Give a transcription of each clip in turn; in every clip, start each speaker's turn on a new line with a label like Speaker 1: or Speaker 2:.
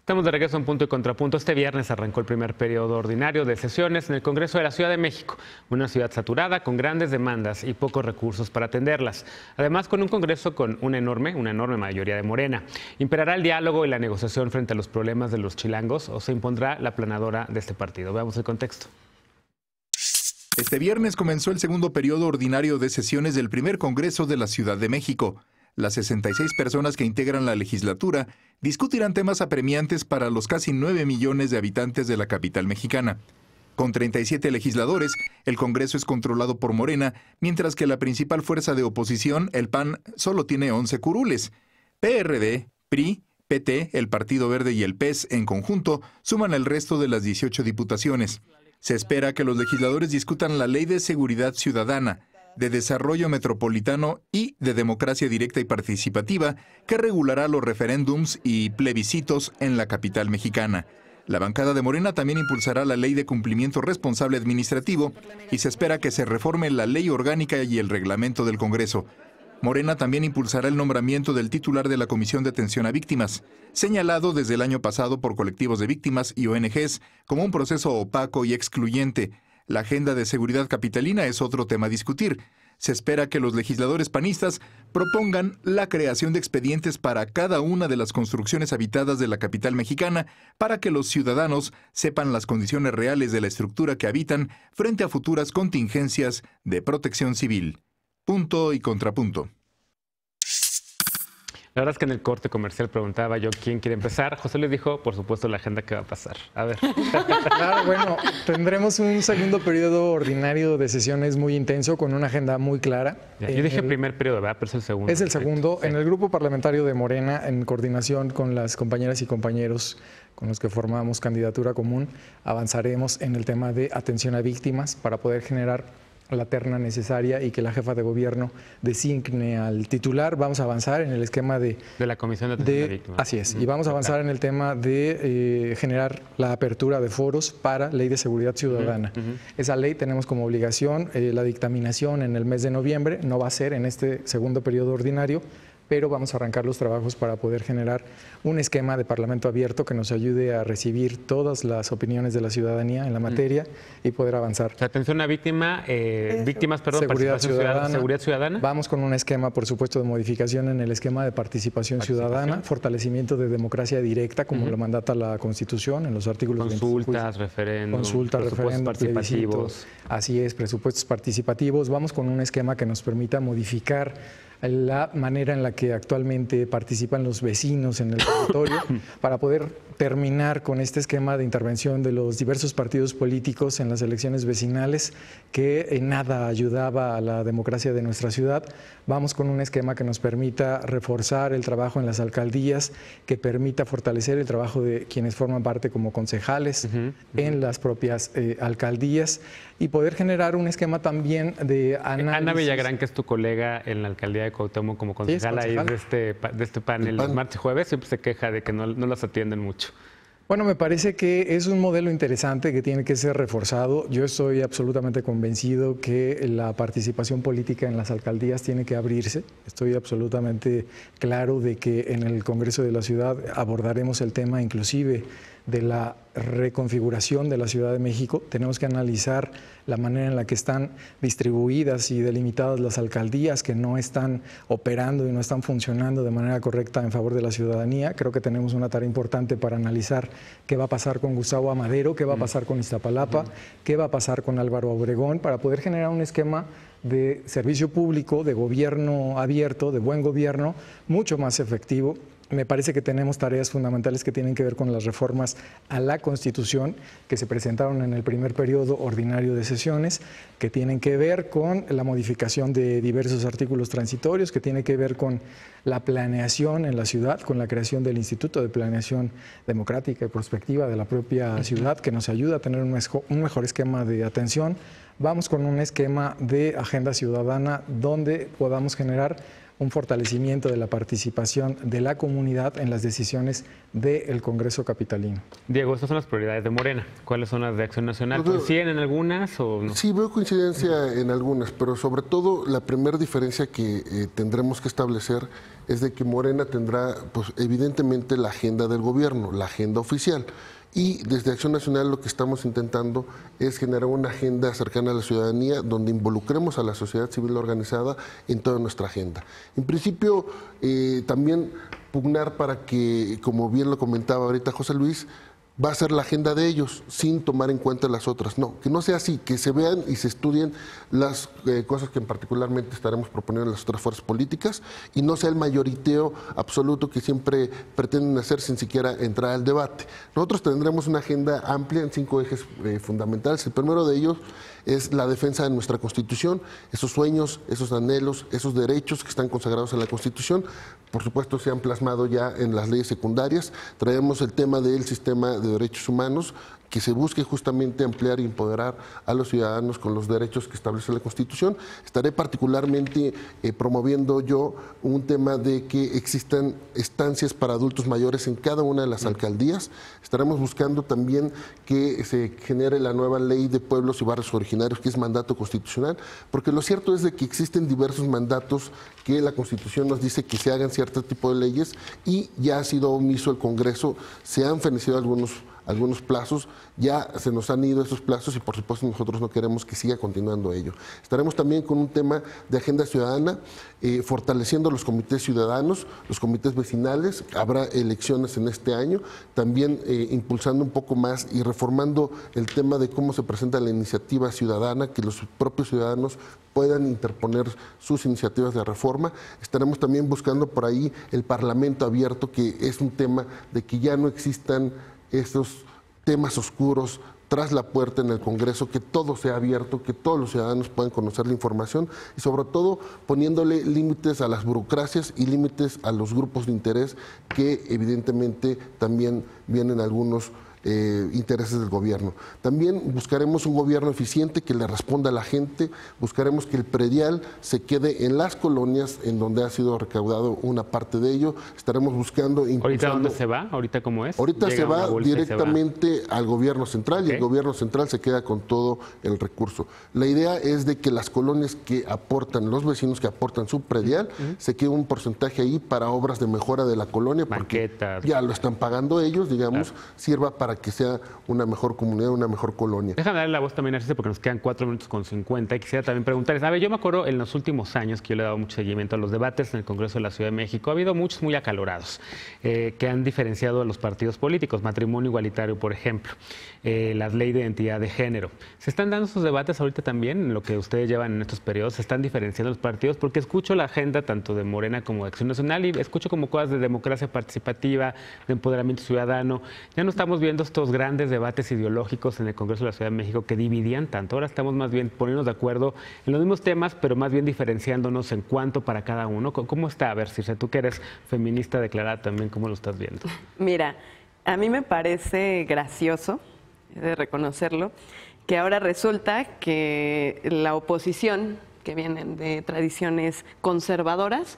Speaker 1: Estamos de regreso en Punto y Contrapunto. Este viernes arrancó el primer periodo ordinario de sesiones en el Congreso de la Ciudad de México, una ciudad saturada con grandes demandas y pocos recursos para atenderlas. Además, con un Congreso con una enorme mayoría de Morena. ¿Imperará el diálogo y la negociación frente a los problemas de los chilangos o se impondrá la aplanadora de este partido? Veamos el contexto.
Speaker 2: Este viernes comenzó el segundo periodo ordinario de sesiones del primer Congreso de la Ciudad de México. Las 66 personas que integran la legislatura discutirán temas apremiantes para los casi 9 millones de habitantes de la capital mexicana. Con 37 legisladores, el Congreso es controlado por Morena, mientras que la principal fuerza de oposición, el PAN, solo tiene 11 curules. PRD, PRI, PT, el Partido Verde y el PES, en conjunto, suman el resto de las 18 diputaciones. Se espera que los legisladores discutan la Ley de Seguridad Ciudadana, de Desarrollo Metropolitano y de Democracia Directa y Participativa, que regulará los referéndums y plebiscitos en la capital mexicana. La bancada de Morena también impulsará la Ley de Cumplimiento Responsable Administrativo y se espera que se reforme la Ley Orgánica y el Reglamento del Congreso. Morena también impulsará el nombramiento del titular de la Comisión de Atención a Víctimas, señalado desde el año pasado por colectivos de víctimas y ONGs como un proceso opaco y excluyente. La agenda de seguridad capitalina es otro tema a discutir. Se espera que los legisladores panistas propongan la creación de expedientes para cada una de las construcciones habitadas de la capital mexicana para que los ciudadanos sepan las condiciones reales de la estructura que habitan frente a futuras contingencias de protección civil. Punto y contrapunto.
Speaker 1: La verdad es que en el corte comercial preguntaba yo quién quiere empezar. José Luis dijo, por supuesto, la agenda que va a pasar. A ver.
Speaker 3: Claro, bueno, tendremos un segundo periodo ordinario de sesiones muy intenso con una agenda muy clara.
Speaker 1: Ya, yo dije primer periodo, ¿verdad? Pero es el segundo.
Speaker 3: Es el segundo. Sí. En el grupo parlamentario de Morena, en coordinación con las compañeras y compañeros con los que formamos candidatura común, avanzaremos en el tema de atención a víctimas para poder generar la terna necesaria y que la jefa de gobierno designe al titular. Vamos a avanzar en el esquema de
Speaker 1: la Comisión de Atención a Víctimas.
Speaker 3: Así es, y vamos a avanzar en el tema de generar la apertura de foros para Ley de Seguridad Ciudadana. Esa ley tenemos como obligación la dictaminación en el mes de noviembre, no va a ser en este segundo periodo ordinario, pero vamos a arrancar los trabajos para poder generar un esquema de parlamento abierto que nos ayude a recibir todas las opiniones de la ciudadanía en la materia y poder avanzar.
Speaker 1: Atención a víctimas,
Speaker 3: seguridad ciudadana.
Speaker 1: Seguridad ciudadana.
Speaker 3: Vamos con un esquema, por supuesto, de modificación en el esquema de participación ciudadana, fortalecimiento de democracia directa, como lo mandata la Constitución en los artículos
Speaker 1: consultas, referéndums,
Speaker 3: referéndum,
Speaker 1: participativos.
Speaker 3: Así es, presupuestos participativos. Vamos con un esquema que nos permita modificar la manera en la que actualmente participan los vecinos en el territorio para poder terminar con este esquema de intervención de los diversos partidos políticos en las elecciones vecinales que en nada ayudaba a la democracia de nuestra ciudad. Vamos con un esquema que nos permita reforzar el trabajo en las alcaldías, que permita fortalecer el trabajo de quienes forman parte como concejales en las propias alcaldías y poder generar un esquema también de análisis.
Speaker 1: Ana Villagrán, que es tu colega en la alcaldía de Cuauhtémoc como concejala ahí de este panel los martes y jueves, siempre se queja de que no las atienden mucho.
Speaker 3: Bueno, me parece que es un modelo interesante que tiene que ser reforzado. Yo estoy absolutamente convencido que la participación política en las alcaldías tiene que abrirse. Estoy absolutamente claro de que en el Congreso de la Ciudad abordaremos el tema inclusive de la reconfiguración de la Ciudad de México. Tenemos que analizar la manera en la que están distribuidas y delimitadas las alcaldías que no están operando y no están funcionando de manera correcta en favor de la ciudadanía. Creo que tenemos una tarea importante para analizar qué va a pasar con Gustavo Amadero, qué va a pasar con Iztapalapa, qué va a pasar con Álvaro Obregón, para poder generar un esquema de servicio público, de gobierno abierto, de buen gobierno, mucho más efectivo. Me parece que tenemos tareas fundamentales que tienen que ver con las reformas a la Constitución que se presentaron en el primer periodo ordinario de sesiones, que tienen que ver con la modificación de diversos artículos transitorios, que tiene que ver con la planeación en la ciudad, con la creación del Instituto de Planeación Democrática y Prospectiva de la propia ciudad, que nos ayuda a tener un mejor esquema de atención. vamos con un esquema de agenda ciudadana donde podamos generar un fortalecimiento de la participación de la comunidad en las decisiones del Congreso capitalino.
Speaker 1: Diego, estas son las prioridades de Morena. ¿Cuáles son las de Acción Nacional? ¿Coinciden en algunas o no?
Speaker 4: Sí, veo coincidencia en algunas, pero sobre todo la primera diferencia que tendremos que establecer es de que Morena tendrá, pues, evidentemente la agenda del gobierno, la agenda oficial. Y desde Acción Nacional lo que estamos intentando es generar una agenda cercana a la ciudadanía donde involucremos a la sociedad civil organizada en toda nuestra agenda. En principio, también pugnar para que, como bien lo comentaba ahorita José Luis, va a ser la agenda de ellos sin tomar en cuenta las otras. No, que no sea así, que se vean y se estudien las cosas que particularmente estaremos proponiendo en las otras fuerzas políticas y no sea el mayoriteo absoluto que siempre pretenden hacer sin siquiera entrar al debate. Nosotros tendremos una agenda amplia en 5 ejes fundamentales. El primero de ellos es la defensa de nuestra Constitución, esos sueños, esos anhelos, esos derechos que están consagrados en la Constitución, por supuesto se han plasmado ya en las leyes secundarias. Traemos el tema del sistema de derechos humanos, que se busque justamente ampliar y empoderar a los ciudadanos con los derechos que establece la Constitución. Estaré particularmente promoviendo yo un tema de que existan estancias para adultos mayores en cada una de las alcaldías. Estaremos buscando también que se genere la nueva ley de pueblos y barrios originarios, que es mandato constitucional, porque lo cierto es de que existen diversos mandatos que la Constitución nos dice que se hagan cierto tipo de leyes y ya ha sido omiso el Congreso, se han fenecido algunos plazos, ya se nos han ido esos plazos y por supuesto nosotros no queremos que siga continuando ello. Estaremos también con un tema de agenda ciudadana, fortaleciendo los comités ciudadanos, los comités vecinales, habrá elecciones en este año, también impulsando un poco más y reformando el tema de cómo se presenta la iniciativa ciudadana, que los propios ciudadanos puedan interponer sus iniciativas de reforma. Estaremos también buscando por ahí el Parlamento abierto, que es un tema de que ya no existan estos temas oscuros tras la puerta en el Congreso, que todo sea abierto, que todos los ciudadanos puedan conocer la información y sobre todo poniéndole límites a las burocracias y límites a los grupos de interés que evidentemente también vienen algunos intereses del gobierno. También buscaremos un gobierno eficiente que le responda a la gente, buscaremos que el predial se quede en las colonias en donde ha sido recaudado una parte de ello. Estaremos buscando...
Speaker 1: ¿Ahorita dónde se va? ¿Ahorita cómo es?
Speaker 4: Ahorita se va directamente al gobierno central y el gobierno central se queda con todo el recurso. La idea es de que las colonias que aportan, los vecinos que aportan su predial, se quede un porcentaje ahí para obras de mejora de la colonia, porque ya lo están pagando ellos, digamos, sirva para que sea una mejor comunidad, una mejor colonia.
Speaker 1: Déjame darle la voz también a Arce porque nos quedan 4 minutos con 50 y quisiera también preguntarles, a ver, yo me acuerdo en los últimos años que yo le he dado mucho seguimiento a los debates en el Congreso de la Ciudad de México, ha habido muchos muy acalorados que han diferenciado a los partidos políticos, matrimonio igualitario, por ejemplo, la ley de identidad de género. ¿Se están dando esos debates ahorita también en lo que ustedes llevan en estos periodos? ¿Se están diferenciando los partidos? Porque escucho la agenda tanto de Morena como de Acción Nacional y escucho como cosas de democracia participativa, de empoderamiento ciudadano. Ya no estamos viendo estos grandes debates ideológicos en el Congreso de la Ciudad de México que dividían tanto. Ahora estamos más bien poniéndonos de acuerdo en los mismos temas, pero más bien diferenciándonos en cuánto para cada uno. ¿Cómo está? A ver, Circe, tú que eres feminista declarada también, ¿cómo lo estás viendo?
Speaker 5: Mira, a mí me parece gracioso, he de reconocerlo, que ahora resulta que la oposición, que vienen de tradiciones conservadoras,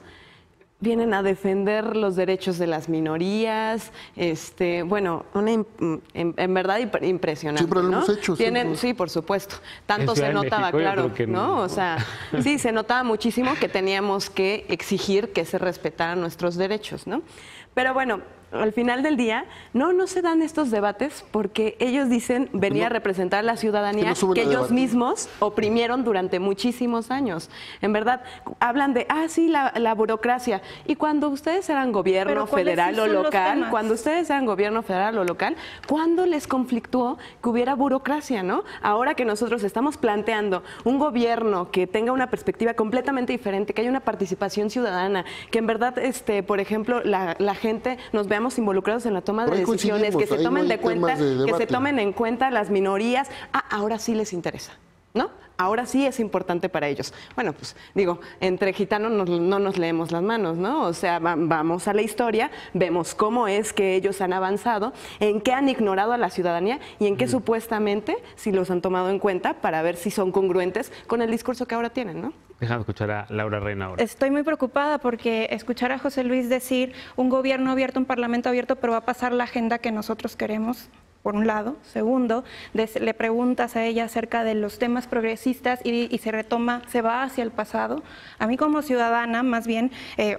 Speaker 5: vienen a defender los derechos de las minorías, bueno, en verdad impresionante.
Speaker 4: Siempre lo hemos hecho.
Speaker 5: Sí, por supuesto. Tanto se notaba, claro, ¿no? O sea, sí, se notaba muchísimo que teníamos que exigir que se respetaran nuestros derechos, ¿no? Pero bueno, al final del día, no se dan estos debates porque ellos dicen venir a representar a la ciudadanía que ellos mismos oprimieron durante muchísimos años. En verdad, hablan de, sí, la burocracia. Y cuando ustedes eran gobierno federal o local, ¿cuándo les conflictuó que hubiera burocracia, no? Ahora que nosotros estamos planteando un gobierno que tenga una perspectiva completamente diferente, que haya una participación ciudadana, que en verdad, por ejemplo, la gente nos vea involucrados en la toma de decisiones, que se tomen en cuenta las minorías, ahora sí les interesa. ¿no? Ahora sí es importante para ellos. Bueno, pues digo, entre gitanos no nos leemos las manos, ¿no? O sea, vamos a la historia, vemos cómo es que ellos han avanzado, en qué han ignorado a la ciudadanía y en qué supuestamente sí los han tomado en cuenta para ver si son congruentes con el discurso que ahora tienen, ¿no?
Speaker 1: Déjame escuchar a Laura Reina ahora.
Speaker 6: Estoy muy preocupada porque escuchar a José Luis decir un gobierno abierto, un parlamento abierto, pero va a pasar la agenda que nosotros queremos, por un lado. Segundo, le preguntas a ella acerca de los temas progresistas y se va hacia el pasado. A mí como ciudadana, más bien,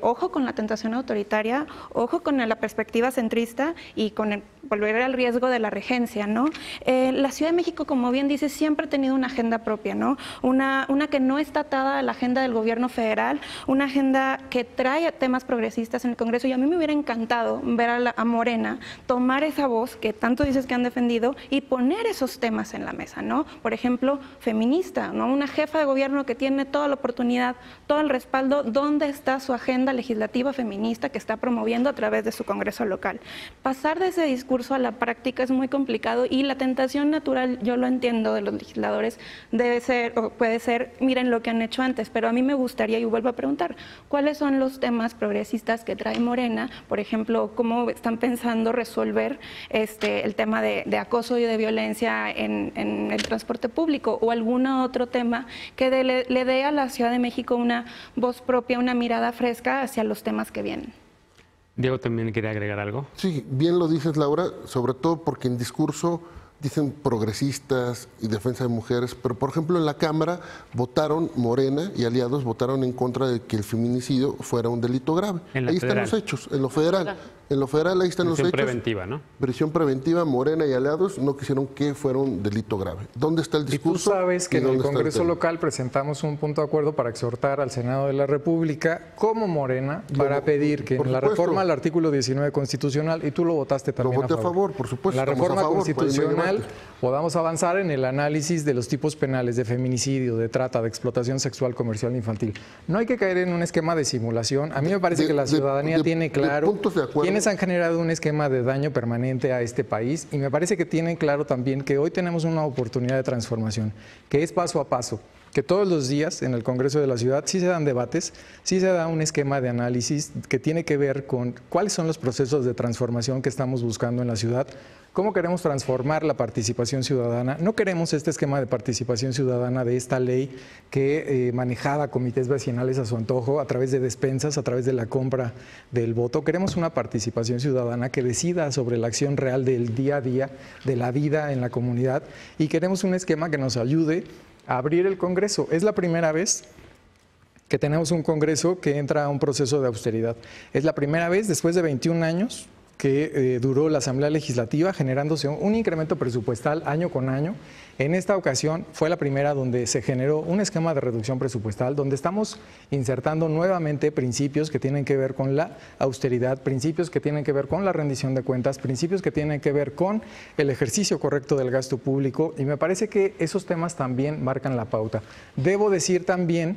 Speaker 6: ojo con la tentación autoritaria, ojo con la perspectiva centrista y con volver al riesgo de la regencia, ¿no? La Ciudad de México, como bien dice, siempre ha tenido una agenda propia, ¿no? Una que no está atada a la agenda del gobierno federal, una agenda que trae temas progresistas en el Congreso, y a mí me hubiera encantado ver a Morena tomar esa voz que tanto dices que han defendido y poner esos temas en la mesa, ¿no? Por ejemplo, feminista, ¿no? Una jefa de gobierno que tiene toda la oportunidad, todo el respaldo. ¿Dónde está su agenda legislativa feminista que está promoviendo a través de su Congreso local? Pasar de ese discurso a la práctica es muy complicado, y la tentación natural, yo lo entiendo, de los legisladores debe ser o puede ser, miren lo que han hecho antes, pero a mí me gustaría, y vuelvo a preguntar, ¿cuáles son los temas progresistas que trae Morena? Por ejemplo, ¿cómo están pensando resolver el tema de acoso y de violencia en el transporte público, o algún otro tema que le dé a la Ciudad de México una voz propia, una mirada fresca hacia los temas que vienen?
Speaker 1: Diego también quería agregar algo.
Speaker 4: Sí, bien lo dices, Laura, sobre todo porque en discurso dicen progresistas y defensa de mujeres, pero por ejemplo en la Cámara votaron, Morena y aliados votaron en contra de que el feminicidio fuera un delito grave. Ahí están los hechos, en lo federal. En lo federal ahí están los hechos.
Speaker 1: Prisión preventiva, ¿no?
Speaker 4: Prisión preventiva, Morena y aliados no quisieron que fuera un delito grave. ¿Dónde está el discurso?
Speaker 3: Y tú sabes que en el Congreso local presentamos un punto de acuerdo para exhortar al Senado de la República como Morena para pedir que en la reforma al artículo 19 constitucional, y tú lo votaste también
Speaker 4: a favor, por supuesto.
Speaker 3: En la reforma constitucional podamos avanzar en el análisis de los tipos penales de feminicidio, de trata, de explotación sexual, comercial infantil. No hay que caer en un esquema de simulación. A mí me parece que la ciudadanía tiene claro quiénes han generado un esquema de daño permanente a este país, y me parece que tienen claro también que hoy tenemos una oportunidad de transformación, que es paso a paso, que todos los días en el Congreso de la Ciudad sí se dan debates, sí se da un esquema de análisis que tiene que ver con cuáles son los procesos de transformación que estamos buscando en la ciudad, cómo queremos transformar la participación ciudadana. No queremos este esquema de participación ciudadana de esta ley que manejaba comités vecinales a su antojo, a través de despensas, a través de la compra del voto. Queremos una participación ciudadana que decida sobre la acción real del día a día, de la vida en la comunidad, y queremos un esquema que nos ayude a abrir el Congreso. Es la primera vez que tenemos un Congreso que entra a un proceso de austeridad. Es la primera vez después de 21 años que duró la Asamblea Legislativa generándose un incremento presupuestal año con año. En esta ocasión fue la primera donde se generó un esquema de reducción presupuestal, donde estamos insertando nuevamente principios que tienen que ver con la austeridad, principios que tienen que ver con la rendición de cuentas, principios que tienen que ver con el ejercicio correcto del gasto público, y me parece que esos temas también marcan la pauta. Debo decir también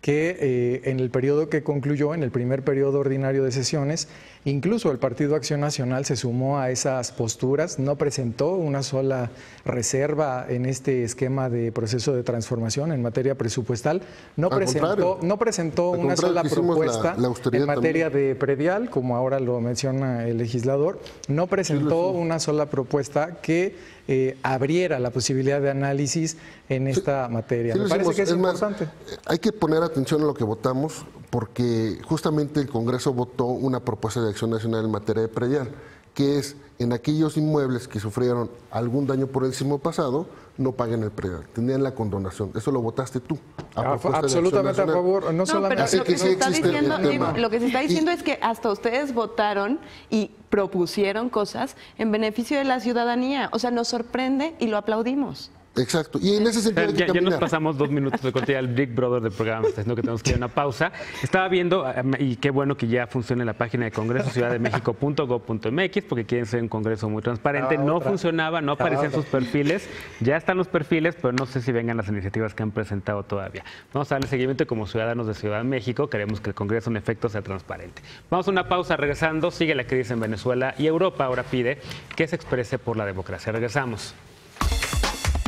Speaker 3: que en el periodo que concluyó, en el primer periodo ordinario de sesiones, incluso el Partido Acción Nacional se sumó a esas posturas, no presentó una sola reserva en este esquema de proceso de transformación en materia presupuestal, no presentó una sola propuesta en materia de predial, como ahora lo menciona el legislador, no presentó una sola propuesta que abriera la posibilidad de análisis en esta materia. Me parece que es importante.
Speaker 4: Hay que poner atención a lo que votamos, porque justamente el Congreso votó una propuesta de Acción Nacional en materia de predial, que es en aquellos inmuebles que sufrieron algún daño por el sismo pasado, no paguen el predial, tendrían la condonación. Eso lo votaste tú.
Speaker 3: Absolutamente a favor. No solamente.
Speaker 5: Pero lo que se está diciendo es que hasta ustedes votaron y propusieron cosas en beneficio de la ciudadanía. O sea, nos sorprende y lo aplaudimos.
Speaker 4: Exacto, y en ese sentido hay que
Speaker 1: ya nos pasamos 2 minutos de corte al Big Brother del programa, está diciendo que tenemos que ir a una pausa. Estaba viendo, y qué bueno que ya funcione la página de Congreso, ciudaddemexico.gov.mx, porque quieren ser un Congreso muy transparente. No funcionaba, no aparecían sus perfiles, ya están los perfiles, pero no sé si vengan las iniciativas que han presentado todavía. Vamos a darle seguimiento, y como ciudadanos de Ciudad de México queremos que el Congreso en efecto sea transparente. Vamos a una pausa, regresando, sigue la crisis en Venezuela, y Europa ahora pide que se exprese por la democracia. Regresamos.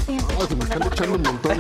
Speaker 4: Se me están echando un montón.